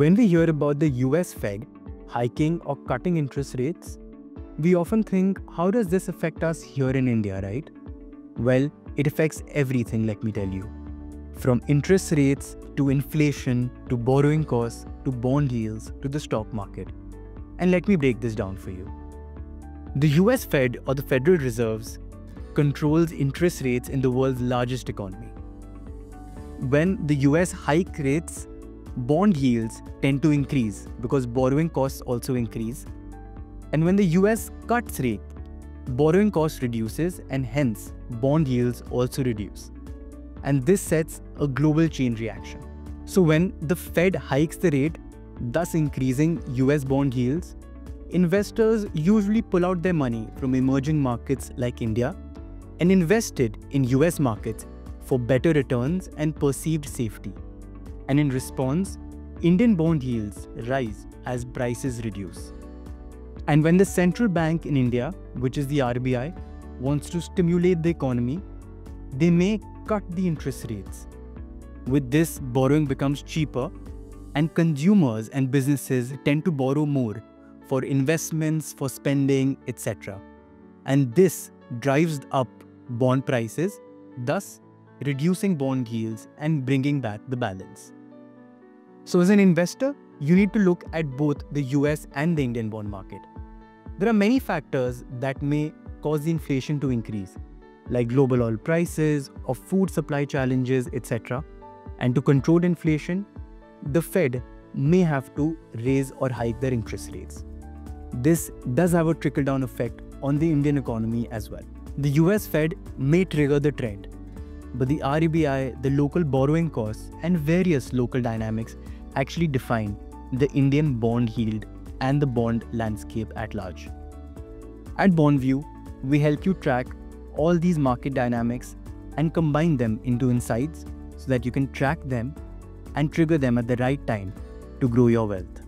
When we hear about the US Fed hiking or cutting interest rates, we often think, how does this affect us here in India, right? Well, it affects everything, let me tell you. From interest rates to inflation to borrowing costs to bond yields to the stock market. And let me break this down for you. The US Fed, or the Federal Reserves, controls interest rates in the world's largest economy. When the US hike rates, bond yields tend to increase because borrowing costs also increase. And when the US cuts rate, borrowing costs reduces and hence bond yields also reduce. And this sets a global chain reaction. So when the Fed hikes the rate, thus increasing US bond yields, investors usually pull out their money from emerging markets like India and invest it in US markets for better returns and perceived safety. And in response, Indian bond yields rise as prices reduce. And when the central bank in India, which is the RBI, wants to stimulate the economy, they may cut the interest rates. With this, borrowing becomes cheaper and consumers and businesses tend to borrow more for investments, for spending, etc. And this drives up bond prices, thus reducing bond yields and bringing back the balance. So as an investor, you need to look at both the US and the Indian bond market. There are many factors that may cause the inflation to increase, like global oil prices or food supply challenges, etc. And to control inflation, the Fed may have to raise or hike their interest rates. This does have a trickle-down effect on the Indian economy as well. The US Fed may trigger the trend, but the RBI, the local borrowing costs, and various local dynamics actually define the Indian bond yield and the bond landscape at large. At BondView, we help you track all these market dynamics and combine them into insights so that you can track them and trigger them at the right time to grow your wealth.